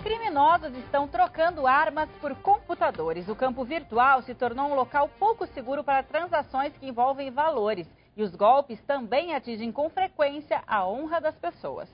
Criminosos estão trocando armas por computadores. O campo virtual se tornou um local pouco seguro para transações que envolvem valores. E os golpes também atingem com frequência a honra das pessoas.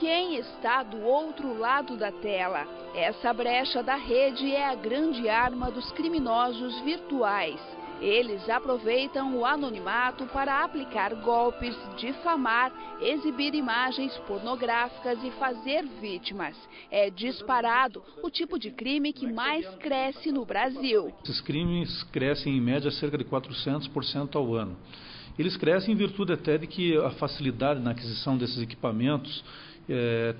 Quem está do outro lado da tela? Essa brecha da rede é a grande arma dos criminosos virtuais. Eles aproveitam o anonimato para aplicar golpes, difamar, exibir imagens pornográficas e fazer vítimas. É disparado o tipo de crime que mais cresce no Brasil. Esses crimes crescem em média cerca de 400% ao ano. Eles crescem em virtude até de que a facilidade na aquisição desses equipamentos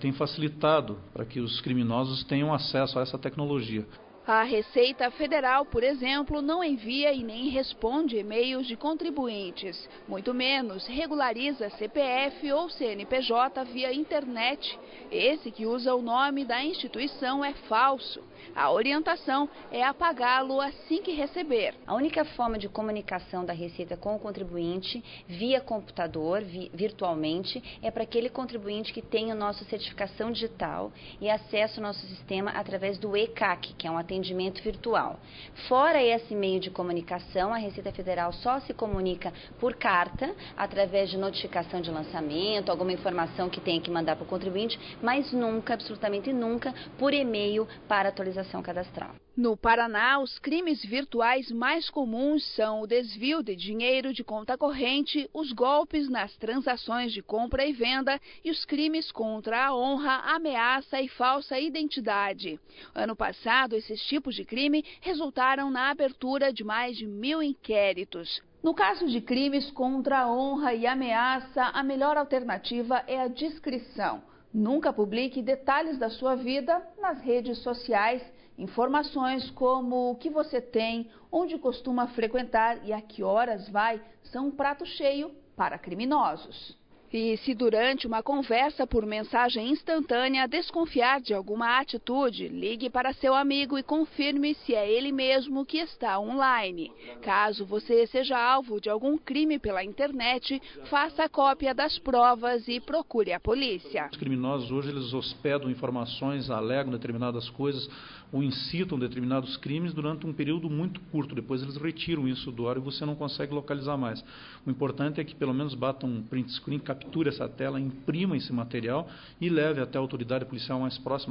tem facilitado para que os criminosos tenham acesso a essa tecnologia. A Receita Federal, por exemplo, não envia e nem responde e-mails de contribuintes, muito menos regulariza CPF ou CNPJ via internet. Esse que usa o nome da instituição é falso. A orientação é apagá-lo assim que receber. A única forma de comunicação da Receita com o contribuinte via computador, virtualmente, é para aquele contribuinte que tem a nossa certificação digital e acesso ao nosso sistema através do ECAC, que é um atendimento virtual. Fora esse meio de comunicação, a Receita Federal só se comunica por carta, através de notificação de lançamento, alguma informação que tenha que mandar para o contribuinte, mas nunca, absolutamente nunca, por e-mail para atualização cadastral. No Paraná, os crimes virtuais mais comuns são o desvio de dinheiro de conta corrente, os golpes nas transações de compra e venda e os crimes contra a honra, ameaça e falsa identidade. Ano passado, esses tipos de crime resultaram na abertura de mais de 1.000 inquéritos. No caso de crimes contra a honra e ameaça, a melhor alternativa é a discrição. Nunca publique detalhes da sua vida nas redes sociais. Informações como o que você tem, onde costuma frequentar e a que horas vai são um prato cheio para criminosos. E se durante uma conversa por mensagem instantânea desconfiar de alguma atitude, ligue para seu amigo e confirme se é ele mesmo que está online. Caso você seja alvo de algum crime pela internet, faça cópia das provas e procure a polícia. Os criminosos hoje eles hospedam informações, alegam determinadas coisas ou incitam determinados crimes durante um período muito curto. Depois eles retiram isso do ar e você não consegue localizar mais. O importante é que pelo menos bata um print screen, capture essa tela, imprima esse material e leve até a autoridade policial mais próxima.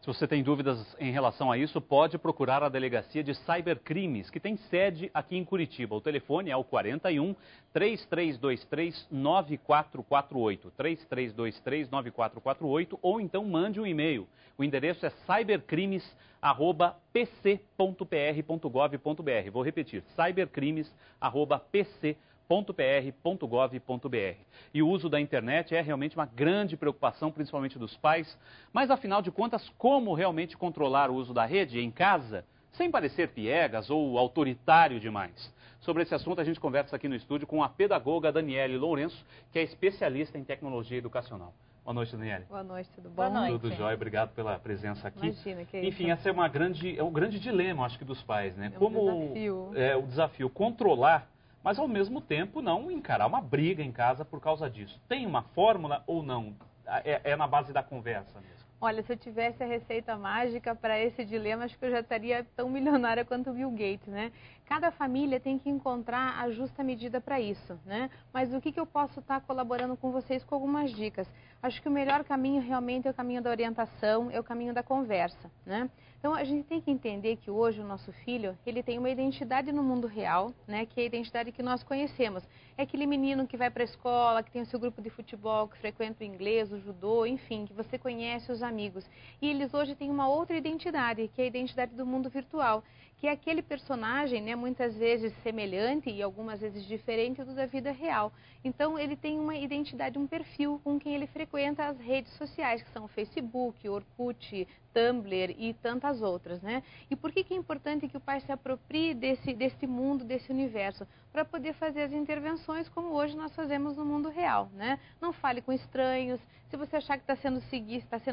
Se você tem dúvidas em relação a isso, pode procurar a Delegacia de Cybercrimes, que tem sede aqui em Curitiba. O telefone é o 41 3323 9448, 3323 9448, ou então mande um e-mail. O endereço é cybercrimes@pc.pr.gov.br. Vou repetir, cybercrimes@pc.pr.gov.br. E o uso da internet é realmente uma grande preocupação, principalmente dos pais. Mas, afinal de contas, como realmente controlar o uso da rede em casa, sem parecer piegas ou autoritário demais? Sobre esse assunto, a gente conversa aqui no estúdio com a pedagoga Daniele Lourenço, que é especialista em tecnologia educacional. Boa noite, Daniele. Boa noite, tudo bom? Boa noite. Tudo jóia, obrigado pela presença aqui. Imagina, que Enfim, isso. essa é um grande dilema, acho que, dos pais, né? Desafio. É o desafio controlar, mas ao mesmo tempo não encarar uma briga em casa por causa disso. Tem uma fórmula ou não? É na base da conversa mesmo? Olha, se eu tivesse a receita mágica para esse dilema, acho que eu já estaria tão milionária quanto o Bill Gates, né? Cada família tem que encontrar a justa medida para isso, né? Mas o que eu posso estar colaborando com vocês com algumas dicas? Acho que o melhor caminho realmente é o caminho da orientação, é o caminho da conversa, né? Então, a gente tem que entender que hoje o nosso filho, ele tem uma identidade no mundo real, né? Que é a identidade que nós conhecemos. É aquele menino que vai para a escola, que tem o seu grupo de futebol, que frequenta o inglês, o judô, enfim, que você conhece os amigos. E eles hoje têm uma outra identidade, que é a identidade do mundo virtual, que é aquele personagem, né, muitas vezes semelhante e algumas vezes diferente do da vida real. Então, ele tem uma identidade, um perfil com quem ele frequenta as redes sociais, que são o Facebook, Orkut, Tumblr e tantas outras, né? E por que é importante que o pai se aproprie desse mundo, desse universo? para poder fazer as intervenções como hoje nós fazemos no mundo real, né? Não fale com estranhos. Se você achar que está sendo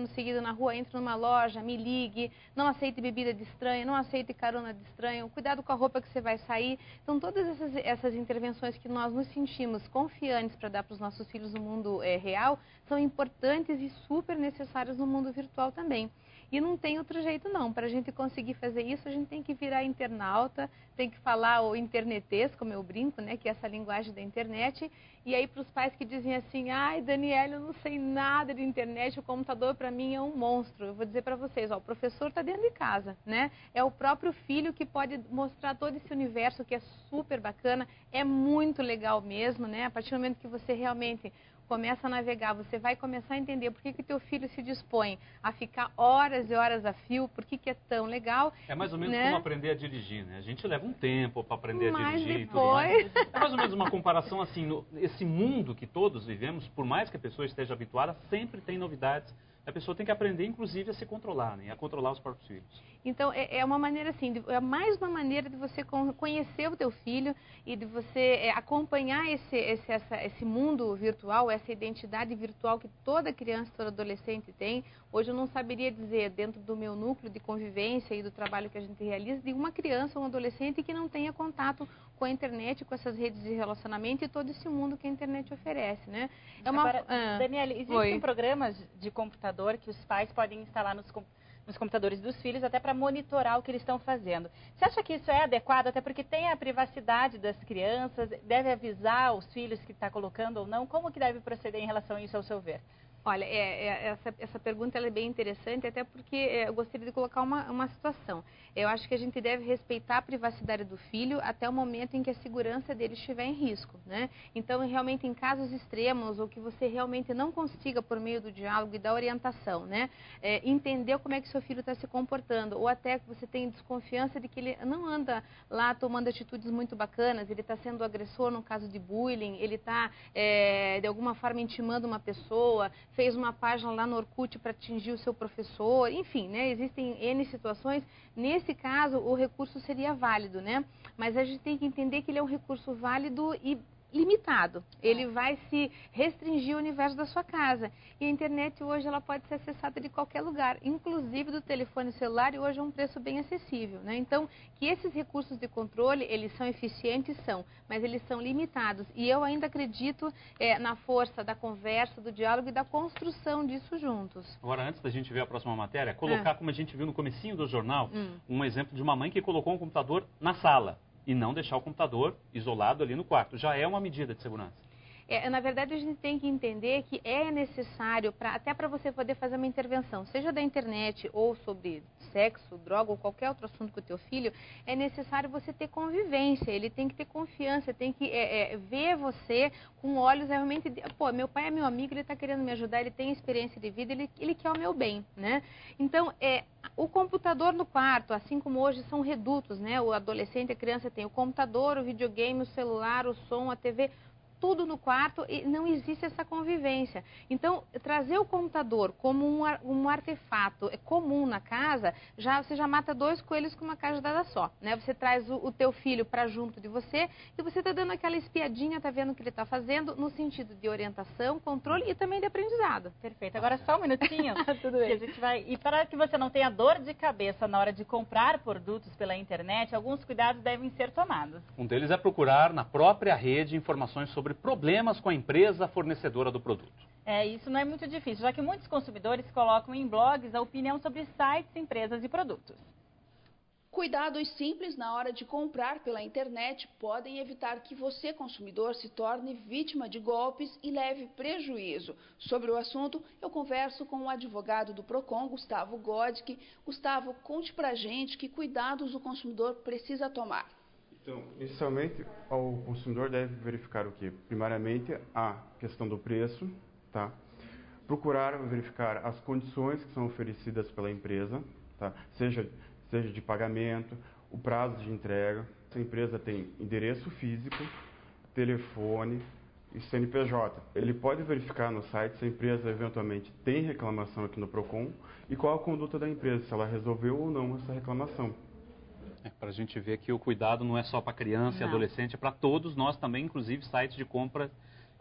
seguido na rua, entre numa loja, me ligue. Não aceite bebida de estranho, não aceite carona de estranho. Cuidado com a roupa que você vai sair. Então, todas essas intervenções que nós nos sentimos confiantes para dar para os nossos filhos no mundo real são importantes e super necessárias no mundo virtual também. E não tem outro jeito não, para a gente conseguir fazer isso, a gente tem que virar internauta, tem que falar o internetês, como eu brinco, né, que é essa linguagem da internet. E aí para os pais que dizem assim, ai Daniela, eu não sei nada de internet, o computador para mim é um monstro. Eu vou dizer para vocês, ó, o professor está dentro de casa, né? É o próprio filho que pode mostrar todo esse universo que é super bacana, é muito legal mesmo, né? A partir do momento que você realmente começa a navegar, você vai começar a entender por que que teu filho se dispõe a ficar horas e horas a fio, por que que é tão legal. É mais ou menos, né? como aprender a dirigir, né? A gente leva um tempo para aprender a Mas dirigir depois... e tudo mais. É mais ou menos uma comparação assim, esse mundo que todos vivemos, por mais que a pessoa esteja habituada, sempre tem novidades. A pessoa tem que aprender, inclusive, a se controlar, né? A controlar os próprios filhos. Então, é uma maneira assim, é mais uma maneira de você conhecer o teu filho e de você acompanhar esse mundo virtual, essa identidade virtual que toda criança, todo adolescente tem. Hoje eu não saberia dizer, dentro do meu núcleo de convivência e do trabalho que a gente realiza, de uma criança ou um adolescente que não tenha contato com a internet, com essas redes de relacionamento e todo esse mundo que a internet oferece, né? Agora, Daniela, existem programas de computador que os pais podem instalar nos computadores dos filhos até para monitorar o que eles estão fazendo. Você acha que isso é adequado, até porque tem a privacidade das crianças, deve avisar os filhos que está colocando ou não? Como que deve proceder em relação a isso, ao seu ver? Olha, essa pergunta ela é bem interessante, até porque eu gostaria de colocar uma situação. Eu acho que a gente deve respeitar a privacidade do filho até o momento em que a segurança dele estiver em risco, né? Então, realmente, em casos extremos, ou que você realmente não consiga, por meio do diálogo e da orientação, né, entender como é que seu filho está se comportando, ou até que você tem desconfiança de que ele não anda lá tomando atitudes muito bacanas, ele está sendo agressor no caso de bullying, ele está, de alguma forma, intimando uma pessoa, fez uma página lá no Orkut para atingir o seu professor, enfim, né? Existem N situações. Nesse caso, o recurso seria válido, né? Mas a gente tem que entender que ele é um recurso válido e limitado. Ele vai se restringir ao universo da sua casa. E a internet hoje ela pode ser acessada de qualquer lugar, inclusive do telefone celular, e hoje é um preço bem acessível, né? Então, que esses recursos de controle, eles são eficientes, mas eles são limitados. E eu ainda acredito na força da conversa, do diálogo e da construção disso juntos. Agora, antes da gente ver a próxima matéria, colocar, como a gente viu no comecinho do jornal, um exemplo de uma mãe que colocou um computador na sala e não deixar o computador isolado ali no quarto. Já é uma medida de segurança. Na verdade, a gente tem que entender que é necessário, até para você poder fazer uma intervenção, seja da internet ou sobre sexo, droga ou qualquer outro assunto com o teu filho, é necessário você ter convivência, ele tem que ter confiança, tem que ver você com olhos realmente, pô, meu pai é meu amigo, ele está querendo me ajudar, ele tem experiência de vida, ele quer o meu bem, né? Então, o computador no quarto, assim como hoje são redutos, né? O adolescente, a criança tem o computador, o videogame, o celular, o som, a TV, tudo no quarto e não existe essa convivência. Então, trazer o computador como um artefato comum na casa, você já mata dois coelhos com uma cajadada só, né? Você traz o teu filho para junto de você e você está dando aquela espiadinha, está vendo o que ele está fazendo, no sentido de orientação, controle e também de aprendizado. Perfeito. Agora só um minutinho. Tudo bem. Que a gente vai... E para que você não tenha dor de cabeça na hora de comprar produtos pela internet, alguns cuidados devem ser tomados. Um deles é procurar na própria rede informações sobre problemas com a empresa fornecedora do produto. Isso não é muito difícil, já que muitos consumidores colocam em blogs a opinião sobre sites, empresas e produtos. Cuidados simples na hora de comprar pela internet podem evitar que você, consumidor, se torne vítima de golpes e leve prejuízo. Sobre o assunto, eu converso com o advogado do Procon, Gustavo Godke. Gustavo, conte pra gente que cuidados o consumidor precisa tomar. Então, inicialmente, o consumidor deve verificar o quê? Primariamente, a questão do preço, tá? Procurar verificar as condições que são oferecidas pela empresa, tá? Seja de pagamento, o prazo de entrega. Se a empresa tem endereço físico, telefone e CNPJ. Ele pode verificar no site se a empresa eventualmente tem reclamação aqui no Procon e qual a conduta da empresa, se ela resolveu ou não essa reclamação. Para a gente ver que o cuidado não é só para criança e adolescente, é para todos nós também, inclusive sites de compra,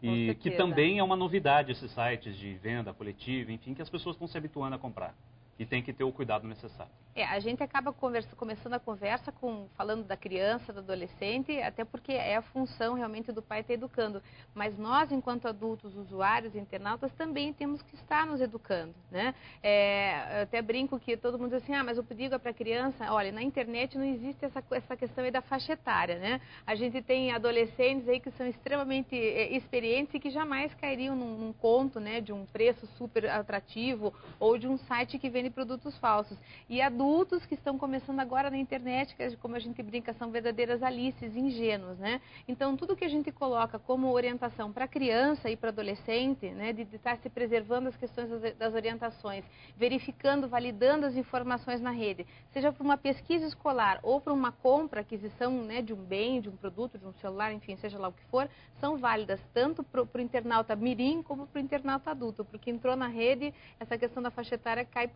e que também é uma novidade esses sites de venda coletiva, enfim, que as pessoas estão se habituando a comprar. E tem que ter o cuidado necessário. A gente acaba começando a conversa falando da criança, do adolescente, até porque é a função realmente do pai estar educando. Mas nós, enquanto adultos, usuários, internautas, também temos que estar nos educando, né? Eu até brinco que todo mundo diz assim, mas o perigo é para a criança. Olha, na internet não existe essa questão aí da faixa etária, né? A gente tem adolescentes aí que são extremamente experientes e que jamais cairiam num conto, né, de um preço super atrativo ou de um site que vende produtos falsos. E adultos que estão começando agora na internet, que, como a gente brinca, são verdadeiras Alices, ingênuos, né? Então, tudo que a gente coloca como orientação para criança e para adolescente, né, de estar se preservando as questões das orientações, verificando, validando as informações na rede, seja para uma pesquisa escolar ou para uma compra, aquisição, né, de um bem, de um produto, de um celular, enfim, seja lá o que for, são válidas tanto para o internauta mirim como para o internauta adulto, porque entrou na rede, essa questão da faixa etária cai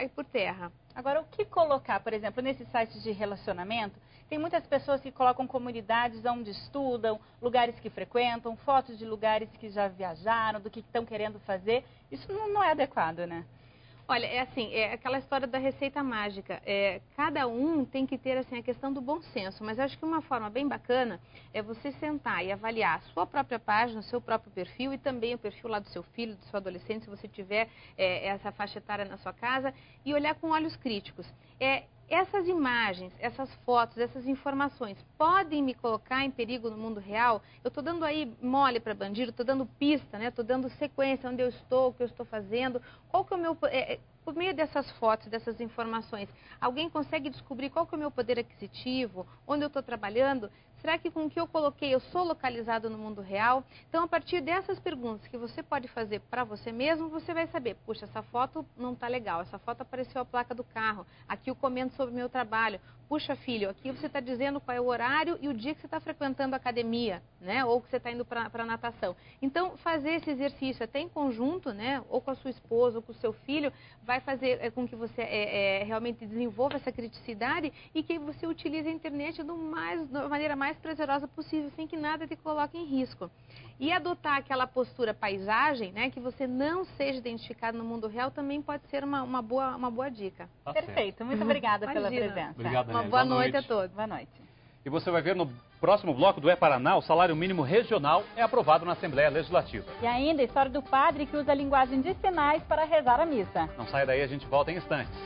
por terra. Agora, o que colocar, por exemplo, nesses sites de relacionamento, tem muitas pessoas que colocam comunidades onde estudam, lugares que frequentam, fotos de lugares que já viajaram, do que estão querendo fazer. Isso não é adequado, né? Olha, é assim, é aquela história da receita mágica. Cada um tem que ter assim, a questão do bom senso, mas acho que uma forma bem bacana é você sentar e avaliar a sua própria página, o seu próprio perfil e também o perfil lá do seu filho, do seu adolescente, se você tiver essa faixa etária na sua casa, e olhar com olhos críticos. Essas imagens, essas fotos, essas informações podem me colocar em perigo no mundo real? Eu estou dando aí mole para bandido, estou dando pista, né? Estou dando sequência, onde eu estou, o que eu estou fazendo, qual que é o meu... por meio dessas fotos, dessas informações, alguém consegue descobrir qual que é o meu poder aquisitivo, onde eu estou trabalhando? Será que com o que eu coloquei eu sou localizado no mundo real? Então, a partir dessas perguntas que você pode fazer para você mesmo, você vai saber, puxa, essa foto não está legal, essa foto apareceu a placa do carro, aqui eu comento sobre o meu trabalho. Puxa, filho, aqui você está dizendo qual é o horário e o dia que você está frequentando a academia, né? Ou que você está indo para a natação. Então, fazer esse exercício até em conjunto, né? Ou com a sua esposa, ou com o seu filho, vai fazer com que você realmente desenvolva essa criticidade e que você utilize a internet da maneira mais prazerosa possível, sem que nada te coloque em risco. E adotar aquela postura paisagem, né? Que você não seja identificado no mundo real, também pode ser uma boa dica. Tá Perfeito. certo. Muito obrigada pela presença. Obrigado, Uma boa noite a todos. Boa noite. E você vai ver no próximo bloco do É Paraná, o salário mínimo regional é aprovado na Assembleia Legislativa. E ainda a história do padre que usa a linguagem de sinais para rezar a missa. Não sai daí, a gente volta em instantes.